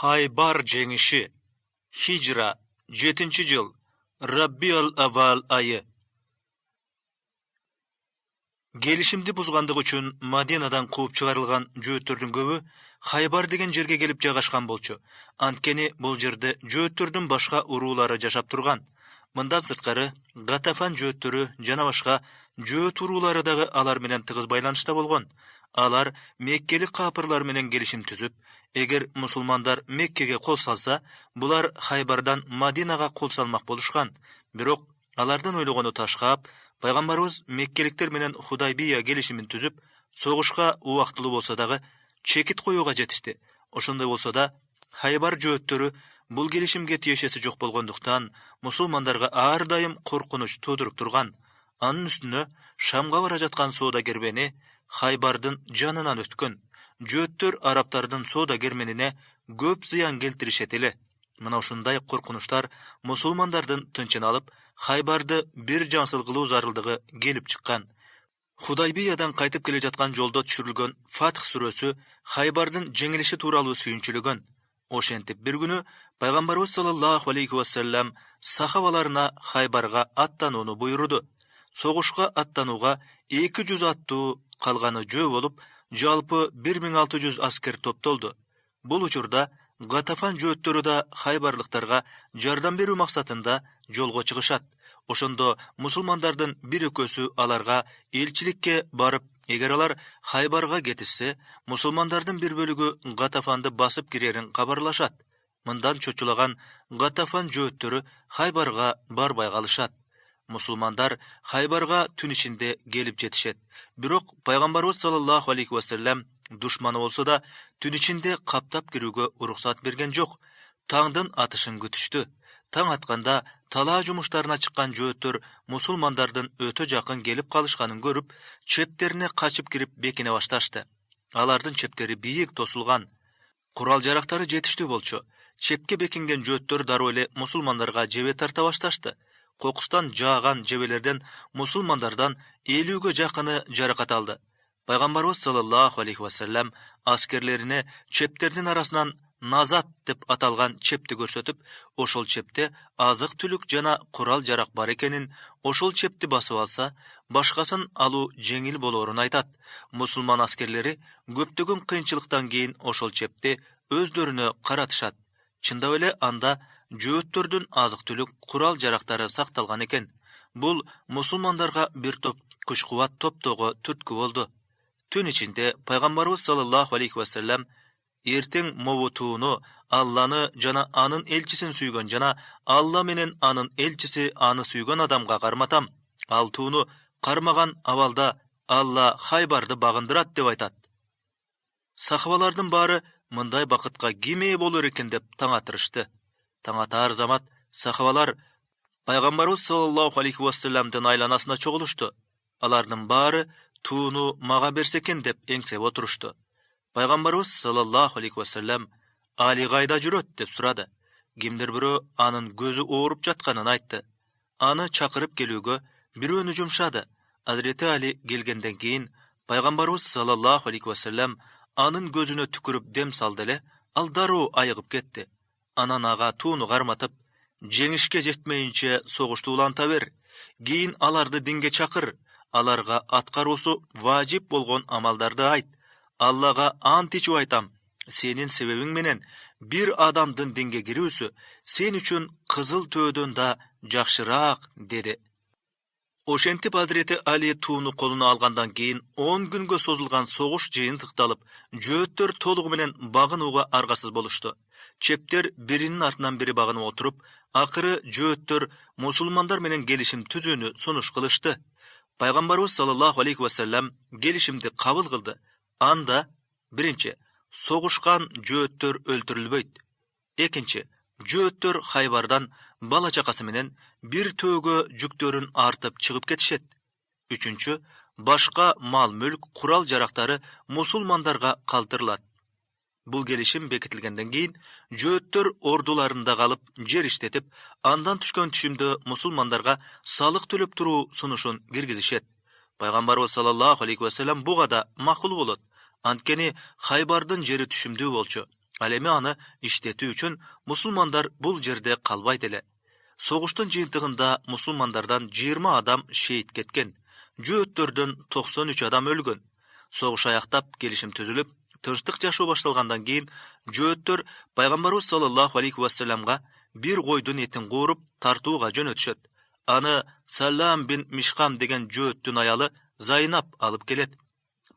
Haybar jеңиши. Hijra 7-yıl. Rabiul Awal ayı. Gelişimdi buzgandığı üçün Madinadan qууп чыгарылган жөөттөрдүн көбү Хайбар деген жерге келип жайгашкан болчу. Анткени бул жерде жөөттөрдүн башка уруулары жашап турган. Мындан сырткары Гатафан жөөттөрү жана башка жөөт уруулары дагы алар менен тыгыз байланышта болгон. Алар Меккелик капырлар менен келишим түзүп, эгер мусулмандар Меккеге кол салса, булар Хайбардан Мадинага кол салмак болушкан. Бирок алардын ойлогону ташкап, Пайгамбарыбыз Меккеликтер менен Худайбия келишимин түзүп, согушка убактылуу болсо дагы чекит коюуга жетишти. Ошондой болсо да, Хайбар жөөттөрү бул келишимге тиешеси жок болгондуктан мусулмандарга ар дайым коркунуч туудуруп турган. Анын үстүнө Шамга бара жаткан соода кербени Хайбардын жанынан өткөн. Жөөттөр араптардын соода керменине көп зыян келтиришет эле. Мына ушундай коркунучтар мусулмандардын тынчын алып, Хайбарды бир жансыл кылуу зарылдыгы келип чыккан. Худайбиядан кайтып келе жаткан жолдо түшүрүлгөн Фатх сүрөсү Хайбардын жеңилиши тууралуу сүйүнчүлөгөн. Ошентип бир күнү Пайгамбарыбыз саллаллаху алейхи ва саллям сахабаларына Хайбарга аттанууну буйруду. Согушка аттанууга 200 аттуу, калганы жөө болуп, жалпы 1600 аскер топтолду. Бул учурда Гатафан жөөттөрү да хайбарлыктарга жардам берүү максатында жолго чыгышат. Ошондо мусулмандардын бир өкөсү аларга элчиликке барып, эгер алар Хайбарга кетишсе, мусулмандардын бир бөлүгү Гатафанды басып кирерин кабарлашат. Мындан чочулаган Гатафан жөөттөрү Хайбарга барбай калышат. Мусулмандар Хайбарга түн ичинде келип жетишет. Бирок Пайгамбарыбыз саллаллаху алейхи ва саллям душманы болсо да түн ичинде каптап кирүүгө уруксат берген жок. Таңдын атышын күтүштү. Таң атканда талаа жумуштарына чыккан жөөттөр мусулмандардын өтө жакын келип калышканын көрүп, чептерине качып кирип бекине башташты. Алардын чептери бийик тосулган. Курал жарактары жетиштүү болчу. Чепке бекинген жөөттөр дароо эле мусулмандарга жебе тарта башташты. Кокустан жааган жебелерден мусулмандардан 50-ге жакыны жаракат алды. Пайгамбарыбыз саллаллаху алейхи ва саллям аскерлерине чептердин арасынан назат деп аталган чепти көрсөтүп, ошол чепте азык түлүк жана курал жарак бар экенин, ошол чепти басып алса, башкасын алуу жеңил болоорун айтат. Мусулман аскерлери көптөгөн кыйынчылыктан кийин ошол чепти өздөрүнө каратышат. Чындап эле анда жөөттөрдүн азык түлүк, курал жарактары сакталган экен. Бул мусулмандарга бир топ күч-кубат топтоого түрткү болду. Түн ичинде Пайгамбарыбыз саллаллаху алейхи ва саллям эртең мобутууну, Алланы жана анын элчисин сүйгөн жана Алла менен анын элчиси аны сүйгөн адамга карматам. Ал тууну кармаган абалда Алла Хайбарды багындырат деп айтат. Сахабалардын баары мындай бакытка ким ээ болор экен деп таң атырышты. Таң атар замат сахабалар Пайгамбарыбыз саллаллаху алейхи ва саллямдын айланасына чогулушту. Алардын баары тууну мага берсе экен деп эңсеп отурушту. Пайгамбарыбыз саллаллаху алейхи ва саллям Али кайда жүрөт деп сурады. Кимдир бирөө анын көзү ооруп жатканын айтты. Аны чакырып келүүгө бирөөнү жумшады. Hazreti Али келгенден кийин Пайгамбарыбыз саллаллаху алейхи ва саллям анын көзүнө түкүрүп дем салды эле, ал дароо айыгып кетти. Анан ага тууну карматып, жеңишке жетмейинче согушту уланта бер. Кийин аларды динге чакыр. Аларга аткаруусу важип болгон амалдарды айт. Аллага ант ичип айтам, сенин себебиң менен бир адамдын динге кирүүсү сен үчүн кызыл төөдөн да жакшыраак, деди. Ошентип Hazreti Али тууну колуна алгандан кийин 10 күнгө созулган согуш жыйынтыкталып, жөөттөр толугу менен багынууга аргасыз болушту. Чептер биринин артынан бири багынып отуруп, акыры жөөттөр мусулмандар менен келишим түзүүнү сунуш кылышты. Пайгамбарыбыз саллаллаху алейхи ва саллям келишимди кабыл кылды. Анда биринчи, согушкан жөөттөр өлтүрүлбөйт. Экинчи, жөөттөр Хайбардан бала чакасы менен бир төөгө жүктөрүн артып чыгып кетишет. Үчүнчү, башка мал-мүлк, курал жарактары мусулмандарга калтырылат. Бул келишим бекитилгенден кийин жөөттөр ордуларында калып, жер иштетип, андан түшкөн түшүмдө мусулмандарга салык төлөп туруу сунушун киргизишет. Пайгамбарыбыз саллаллаху алейхи ва саллям буга да макул болот. Анткени Хайбардын жери түшүмдүү болчу. Ал эми аны иштетүү үчүн мусулмандар бул жерде калбайт эле. Согуштун жыйынтыгында мусулмандардан 20 адам шейит кеткен. Жөөттөрдөн 93 адам өлгөн. Согуш аяктап, келишим түзүлүп, тынчтык жашоо башталгандан кийин жөөттөр пайгамбарыбыз саллаллаху алейхи вассаламга бир койдун этин кууруп тартууга жөнөтүшөт. Аны Салам бин Мишкам деген жөөттүн аялы Зайнап алып келет.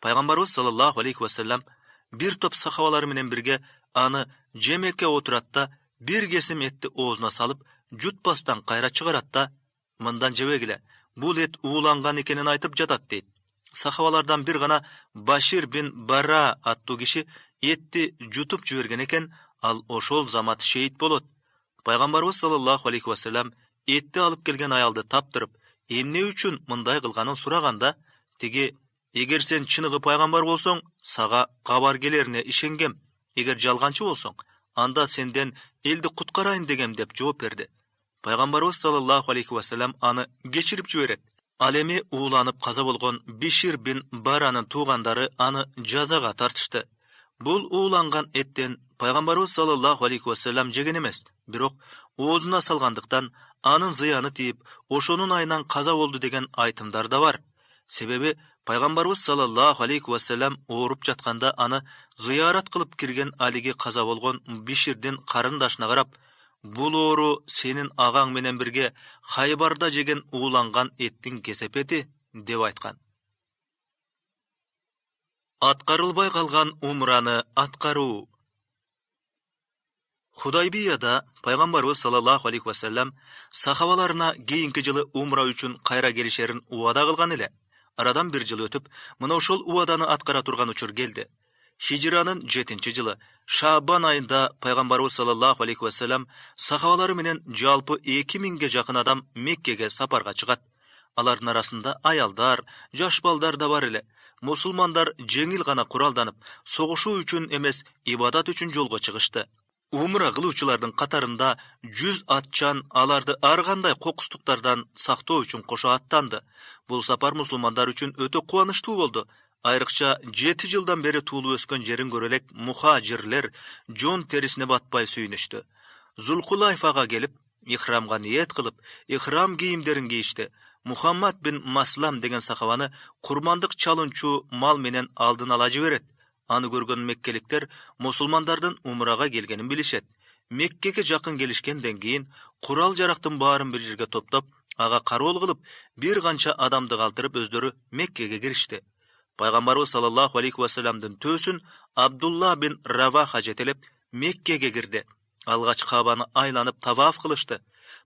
Пайгамбарыбыз саллаллаху алейхи вассалам бир топ сахабалары менен бирге аны жемекке отурат да, бир кесим этти оозуна салып, жутпастан кайра чыгарат да, мындан жебегиле, бул эт ууланган экенин айтып жатат дейт. Сахабалардан бир гана Башир бин Бара аттуу киши этти жутуп жиберген экен, ал ошол замат шейит болот. Пайгамбарыбыз саллаллаху алейхи вассалам этти алып келген аялды таптырып, эмне үчүн мындай кылганын сураганда, тиги: "Эгер сен чыныгы пайгамбар болсоң, сага кабар келерине ишенгем. Эгер жалганчы болсоң, анда сенден элди куткарайын дегем" деп жооп берди. Пайгамбарыбыз саллаллаху алейхи вассалам аны кечирип жиберет. Ал эми ууланып каза болгон Бишир бин Баранын туугандары аны жазага тартышты. Бул ууланган эттен пайгамбарыбыз саллаллаху алейхи вассалам жеген эмес, бирок оозуна салгандыктан анын зыяны тийип, ошонун айынан каза болду деген айтымдар да бар. Себеби пайгамбарыбыз саллаллаху алейхи вассалам ооруп жатканда аны зыярат кылып кирген алиги каза болгон Биширдин карындашына карап: "Бул оору сенин агаң менен бирге Хайбарда жеген ууланган эттин кесепети" деп айткан. Аткарылбай калган умраны аткаруу. Худайбияда пайгамбарыбыз саллаллаху алейхи вассалам сахабаларына кийинки жылы умра үчүн кайра келишерин убада кылган эле. Арадан бир жыл өтүп, мына ошол убаданы аткара турган учур келди. Хижранын 7-жылы Шабан айында пайгамбарыбыз саллаллаху алейхи вассалам сахабалары менен жалпы 2000ге жакын адам Меккеге сапарга чыгат. Алардын арасында аялдар, жаш балдар да бар эле. Мусулмандар жеңил гана куралданып, согушуу үчүн эмес, ибадат үчүн жолго чыгышты. Умра кылуучулардын катарында 100 атчан аларды ар кандай кокустуктардан сактоо үчүн кошо аттанды. Бул сапар мусулмандар үчүн өтө кубанычтуу болду. Айрыкча 7 жылдан бери туулуп өскөн жерин көрө элек мухажирлер жон терисине батпай сүйүнүштү. Зулкулайфага келип, ихрамга ниет кылып, ихрам кийимдерин кийишти. Мухаммад бин Маслам деген сахабаны курмандык чалынчу мал менен алдын ала жиберет. Аны көргөн меккеликтер мусулмандардын умрага келгенин билишет. Меккеге жакын келишкенден кийин курал жарактын баарын бир жерге топтоп, ага кароол кылып, бир канча адамды калтырып өздөрү Меккеге киришти. Пайгамбарыбыз саллаллаху алейхи вассаламдын төсүн Абдулла бин Раваха жетелеп Меккеге кирди. Алгач Кабаны айланып таваф кылышты.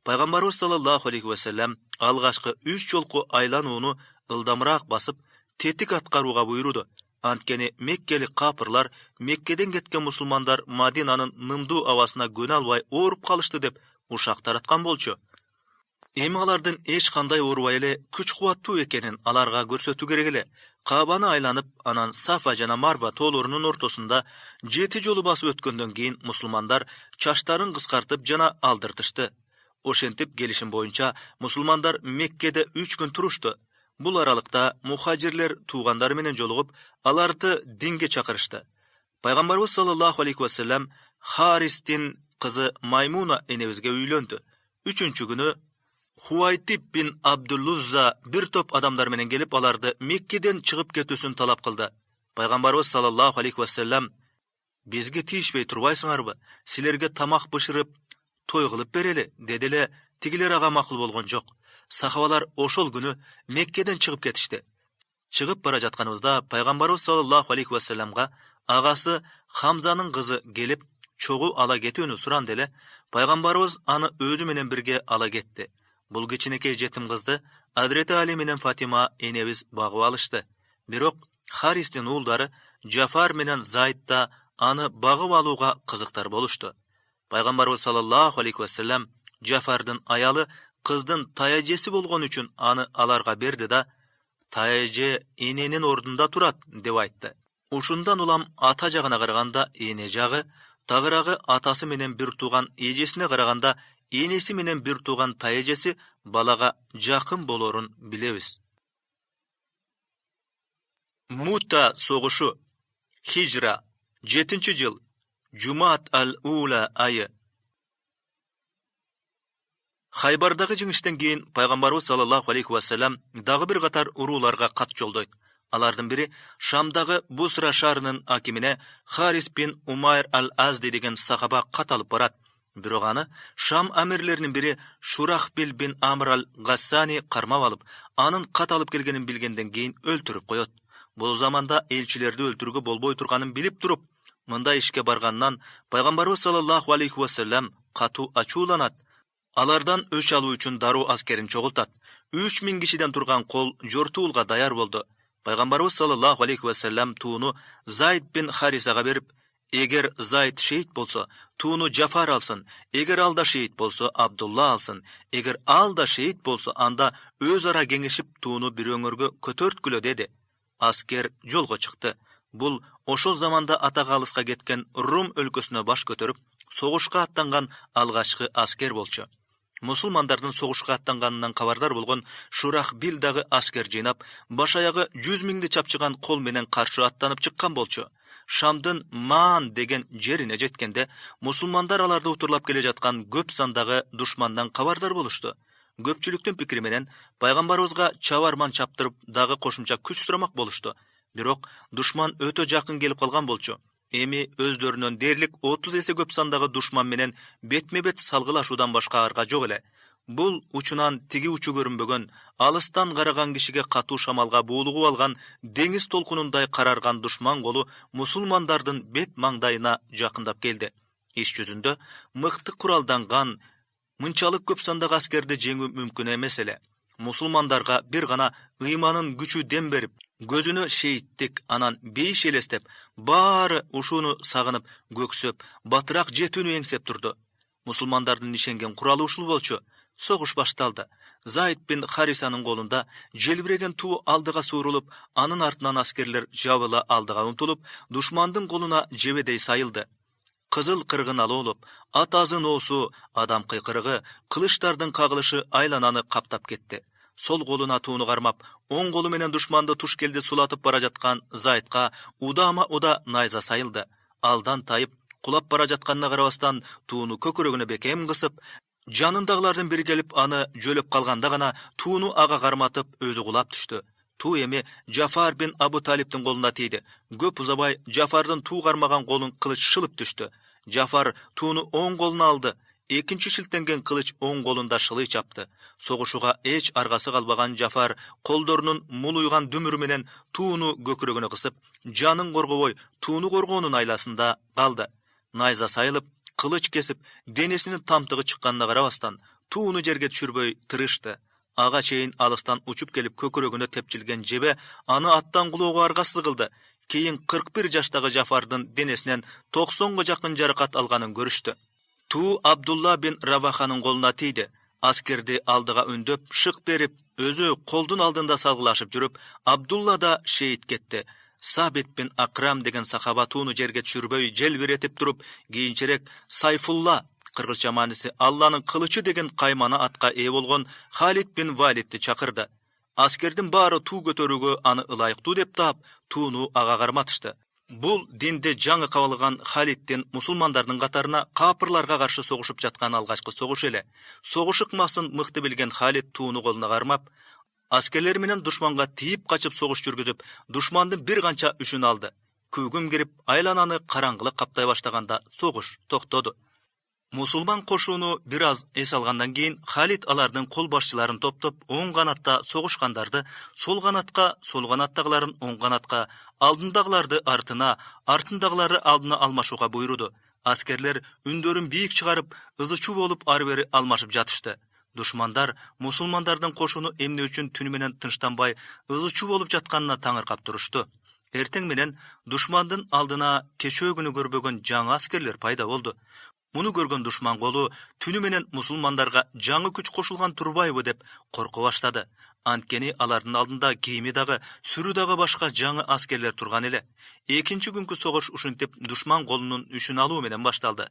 Пайгамбарыбыз саллаллаху алейхи вассалам алгачкы 3 жолку айланууну ылдамыраак басып, тетик аткарууга буйруду. Анткени меккелик капырлар Меккеден кеткен мусулмандар Мадинанын нымдуу абасына көнө албай ооруп калышты деп ушак тараткан болчу. Эми алардын эч кандай оорубай эле күч кубаттуу экенин аларга көрсөтүү керек эле. Кабаны айланып, анан Сафа жана Марва тоолорунун ортосунда 7 жолу басып өткөндөн кийин мусулмандар чачтарын кыскартып жана алдыртышты. Ошентип келишим боюнча мусулмандар Меккеде 3 күн турушту. Бул аралыкта мухажирлер туугандары менен жолугуп, аларды динге чакырышты. Пайгамбарыбыз саллаллаху алейхи вассалам Харистин кызы Маймуна энебизге үйлөндү. 3-күнү күнү Хуайтип бин Абдуллузза бир топ адамдар менен келип, аларды Меккеден чыгып кетүүсүн талап кылды. Пайгамбарыбыз саллаллаху алейхи вассалам: "Бизге тийишпей турбайсыңарбы? Силерге тамак бышырып, той кылып берели" деди эле. Тигилер ага макул болгон жок. Сахабалар ошол күнү Меккеден чыгып кетишти. Чыгып бара жатканыбызда пайгамбарыбыз саллаллаху алейхи вассаламга агасы Хамзанын кызы келип, чогуу ала кетүүнү суранды эле. Пайгамбарыбыз аны өзү менен бирге ала кетти. Бул кичинекей жетим кызды Адрети Али менен Фатима энебиз багып алышты. Бирок Харистин уулдары Джафар менен Зайд да аны багып алууга кызыктар болушту. Пайгамбарыбыз саллаллаху алейхи вассалам Джафардын аялы кыздын таяжеси болгон үчүн аны аларга берди да, "Таяже эненин ордунда турат" деп айтты. Ушундан улам ата жагына караганда эне жагы, тагыраагы атасы менен бир тууган эжесине караганда энеси менен бир тууган таяжеси балага жакын болорун билебиз. Мута согушу. Хижра 7-жыл Jumat al-Ula ayı. Хайбардагы жеңиштен кийин пайгамбарыбыз саллаллаху алейхи ва саллям дагы бир катар урууларга кат жолдойт. Алардын бири Шамдагы Бусра шаарынын акимине Харис бин Умайр ал-Азди деген сахаба кат алып барат. Бирок аны Шам амирлеринин бири Шурахбил бин Амр ал-Гассани кармап алып, анын кат алып келгенин билгенден кийин өлтүрүп коет. Бул заманда элчилерди өлтүрүүгө болбой турганын билип туруп, мындай ишке баргандан пайгамбарыбыз саллаллаху алейхи ва саллям катуу ачууланат. Алардан өч алуу үчүн дароо аскерин чогултат. 3000 кишиден турган кол жортуулга даяр болду. Пайгамбарыбыз саллаллаху алейхи ва саллям тууну Зайд бин Харисага берип, эгер Зайд шейит болсо, тууну Джафар алсын, эгер ал да шейит болсо, Абдулла алсын, эгер ал да шейит болсо, анда өз ара кеңешип тууну бир өңөргө көтөрткүлө деди. Аскер жолго чыкты. Бул ошол заманда атак алыска кеткен Рум өлкөсүнө баш көтөрүп, согушка аттанган алгачкы аскер болчу. Мусулмандардын согушка аттанганынан кабардар болгон Шурахбил дагы аскер жыйнап, баш аягы 100 миңди чапчыган кол менен каршы аттанып чыккан болчу. Шамдын Маан деген жерине жеткенде, мусулмандар аларды утурлап келе жаткан көп сандагы душмандан кабардар болушту. Көпчүлүктүн пикири менен пайгамбарыбызга чабарман чаптырып дагы кошумча күч сурамак болушту. Бирок душман өтө жакын келип калган болчу. Эми өздөрүнөн дээрлик 30 эсе көп сандагы душман менен бетме-бет салгылашуудан башка арга жок эле. Бул учунан тиги учу көрүнбөгөн, алыстан караган кишиге катуу шамалга буулугуп алган деңиз толкунундай карарган душман колу мусулмандардын бет маңдайына жакындап келди. Иш жүзүндө мыкты куралданган, мынчалык көп сандагы аскерди жеңүү мүмкүн эмес эле. Мусулмандарга бир гана ыйманын күчү дем берип, көзүнө шейиттик, анан бейиш элестеп, баары ушуну сагынып, көксөп, батыраак жетүүнү эңсеп турду. Мусулмандардын ишенген куралы ушул болчу. Согуш башталды. Зайд бин Харисанын колунда желбиреген туу алдыга суурулуп, анын артынан аскерлер жабыла алдыга умтулуп, душмандын колуна жебедей сайылды. Кызыл кыргын алоолуп, ат азын оосу, адам кыйкырыгы, кылычтардын кагылышы айлананы каптап кетти. Сол колуна тууну кармап, оң колу менен душманды туш келди сулатып бара жаткан Зайдка удама-уда найза сайылды. Алдан тайып, кулап бара жатканына карабастан, тууну көкүрөгүнө бекем кысып, жанындагылардын бири келип аны жөлөп калганда гана тууну ага карматып, өзү кулап түштү. Туу эми Джафар бин Абу Талиптин колуна тийди. Көп узабай Джафардын туу кармаган колун кылыч шылып түштү. Джафар тууну оң колуна алды. Экинчи шилтенген кылыч оң колунда шылый чапты. Согушууга эч аргасы калбаган Джафар колдорунун мулуйган дүмүрү менен тууну көкүрөгүнө кысып, жанын коргобой тууну коргоонун айласында калды. Найза сайылып, кылыч кесип, денесинин тамтыгы чыкканына карабастан, тууну жерге түшүрбөй тырышты. Ага чейин алыстан учуп келип көкүрөгүнө тепчилген жебе аны аттан кулоого аргасыз кылды. Кийин 41 жаштагы Джафардын денесинен 90га жакын жаракат алганын көрүштү. Туу Абдулла бин Раваханын колуна тийди. Аскерди алдыга үндөп, шык берип, өзү колдун алдында салгылашып жүрүп, Абдулла да шейит кетти. Сабит бин Акрам деген сахаба тууну жерге түшүрбөй желбиретип туруп, кийинчерээк Сайфулла, кыргызча мааниси Алланын кылычы деген каймана атка ээ болгон Халид бин Валидти чакырды. Аскердин баары туу көтөрүүгө аны ылайыктуу деп таап, тууну ага карматышты. Бул динде жаңы кабылган Халиддин мусулмандардын катарына капырларга каршы согушуп жаткан алгачкы согуш эле. Согуш ыкмасын мыкты билген Халид тууну колуна кармап, аскерлер менен душманга тийип качып согуш жүргүзүп, душмандын бир канча үшүн алды. Көгүм кирип, айлананы караңгылык каптай баштаганда согуш токтоду. Мусулман кошууну бир аз эс алгандан кийин Халид алардын кол башчыларын топтоп, оң канатта согушкандарды сол канатка, сол канаттагыларын оң канатка, алдындагыларды артына, артындагылары алдына алмашууга буйруду. Аскерлер үндөрүн бийик чыгарып, ызы-чуу болуп ары бери алмашып жатышты. Душмандар мусулмандардын кошууну эмне үчүн түнү менен тынчтанбай ызы-чуу болуп жатканына таңыркап турушту. Эртең менен душмандын алдына кечөө күнү көрбөгөн жаңы аскерлер пайда болду. Муну көргөн душман колу түнү менен мусулмандарга жаңы күч кошулган турбайбы деп корко баштады. Анткени алардын алдында кийими дагы, сүрү дагы башка жаңы аскерлер турган эле. Экинчи күнкү согуш ушинтип душман колунун үшүн алуу менен башталды.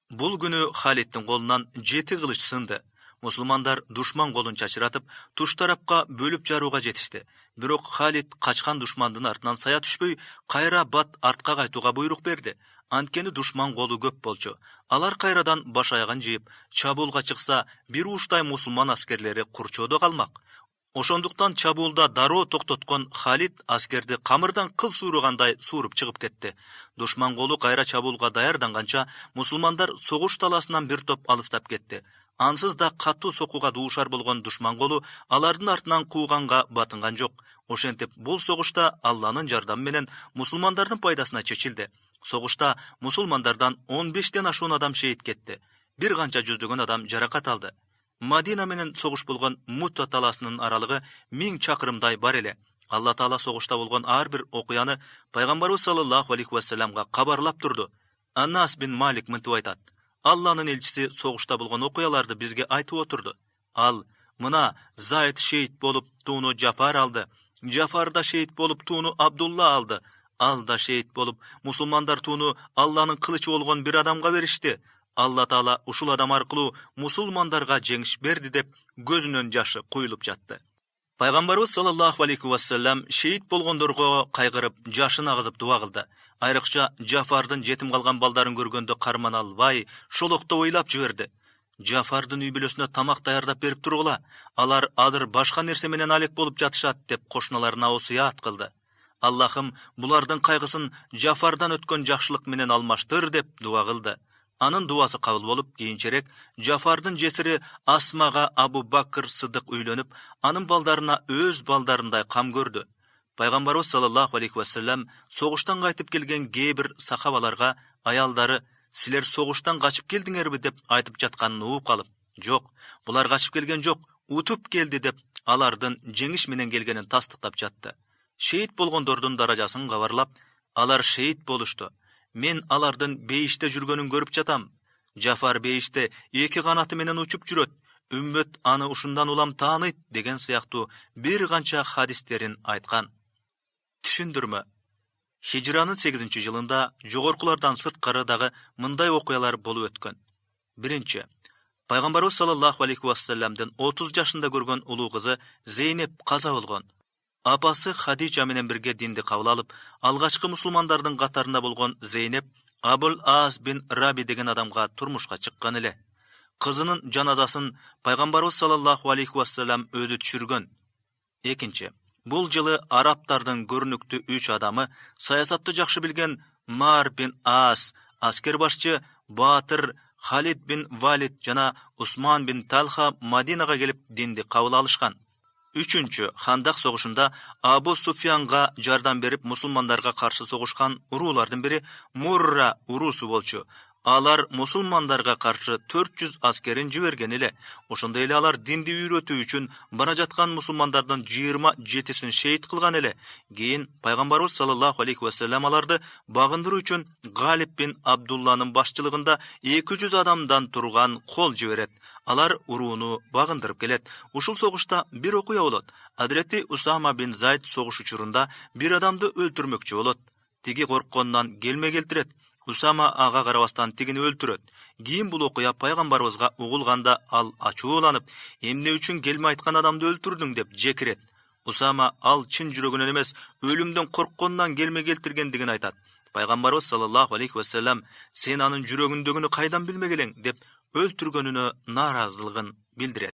Бул күнү Халиддин колунан 7 кылыч сынды. Мусулмандар душман колун чачыратып, туш тарапка бөлүп жарууга жетишти. Бирок Халид качкан душмандын артынан сая түшпөй, кайра бат артка кайтууга буйрук берди. Анткени душман колу көп болчу. Алар кайрадан баш аягын жыйып, чабуулга чыкса, бир уштай мусулман аскерлери курчоодо калмак. Ошондуктан чабуулда дароо токтоткон Халид аскерди камырдан кыл suurugандай сууруп чыгып кетти. Душман колу кайра чабуулга даярданганча мусулмандар согуш таласынан бир топ алыстап кетти. Ансыз да катуу сокууга дуушар болгон душман колу алардын артынан кууганга батынган жок. Ошентип бул согушта Алланын жардамы менен мусулмандардын пайдасына чечилди. Согушта мусулмандардан 15тен ашуун адам шейит кетти. Бир канча жүздөгөн адам жаракат алды. Мадина менен согуш болгон Мутта таласынын аралыгы 1000 чакырымдай бар эле. Алла Таала согушта болгон ар бир окуяны пайгамбарыбыз саллаллаху алейхи ва салламга кабарлап турду. Аннас бин Малик мынтип айтат: Алланын элчиси согушта болгон окуяларды бизге айтып отурду. Ал: мына Зайд шейит болуп тууну Джафар алды. Джафар да шейит болуп тууну Абдулла алды. Ал да шейит болуп мусулмандар тууну Алланын кылычы болгон бир адамга беришти. Алла Таала ушул адам аркылуу мусулмандарга жеңиш берди деп көзүнөн жашы куюлуп жатты. Пайгамбарыбыз саллаллаху алейхи ва саллям шейит болгондорго кайгырып, жашын агызып дуа кылды. Айрыкча Джафардын жетим калган балдарын көргөндө карман албай, шолокто ойлап жиберди. Джафардын үй бүлөсүнө тамак даярдап берип тургула, алар азыр башка нерсе менен алек болуп жатышат деп кошуналарына осуят кылды. Аллахым булардын кайгысын Джафардан өткөн жакшылык менен алмаштыр деп дуа кылды. Анын дуасы кабыл болуп, кийинчерээк Джафардын жесири Асмага Абу Бакр Сыдык үйлөнүп, анын балдарына өз балдарындай кам көрдү. Пайгамбарыбыз саллаллаху алейхи ва саллям согуштан кайтып келген кээ бир сахабаларга аялдары: "Силер согуштан качып келдиңерби?" деп айтып жатканын угуп калып: "Жок, булар качып келген жок, утуп келди" деп алардын жеңиш менен келгенин тастыктап жатты. Шейит болгондордун даражасын кабарлап: "Алар шейит болушту. Мен алардын бейиште жүргөнүн көрүп жатам. Джафар бейиште эки канаты менен учуп жүрөт. Үммөт аны ушундан улам тааныйт" деген сыяктуу бир канча хадистерин айткан. Түшүндүрмө. Хижранын 8-жылында жогоркулардан сырткары дагы мындай окуялар болуп өткөн. Биринчи, Пайгамбарыбыз саллаллаху алейхи ва салламдын 30 жашында көргөн улуу кызы Зейнеп каза болгон. Апасы Хадижа менен бирге динди кабыл алып, алгачкы мусулмандардын катарында болгон Зейнеп Абул Ас бин Раби деген адамга турмушка чыккан эле. Кызынын жаназасын Пайгамбарыбыз саллаллаху алейхи ва саллям өзү түшүргөн. Экинчи, бул жылы араптардын көрүнүктүү 3 адамы, саясатты жакшы билген Мар бин Ас, аскер башчы Батыр Халид бин Валид жана Усман бин Талха Мадинага келип динди кабыл алышкан. Үчүнчү, Хандак согушунда Абу Суфьянга жардам берип мусулмандарга каршы согушкан уруулардын бири Мурра уруусу болчу. Алар мусулмандарга каршы 400 аскерин жиберген эле. Ошондой эле алар динди үйрөтүү үчүн бара жаткан мусулмандардын 27син шейит кылган эле. Кийин Пайгамбарыбыз саллаллаху алейхи ва саллям аларды багындыруу үчүн Галиб бин Абдулланын башчылыгында 200 адамдан турган кол жиберет. Алар урууну багындырып келет. Ушул согушта бир окуя болот. Адрети Усама бин Зайд согуш учурунда бир адамды өлтүрмөкчү болот. Тиги корккондон келме келтирет. Усама ага карабастан тигини өлтүрөт. Кийин бул окуя пайгамбарыбызга угулганда ал ачууланып: "Эмне үчүн келме айткан адамды өлтүрдүң?" деп жекирет. Усама ал чын жүрөгүнөн эмес, өлүмдөн корккондон келме келтиргендигин айтат. Пайгамбарыбыз саллаллаху алейхи ва саллям: "Сен анын жүрөгүндөгүнү кайдан билмек элең?" деп өлтүргөнүнө нааразылыгын билдирет.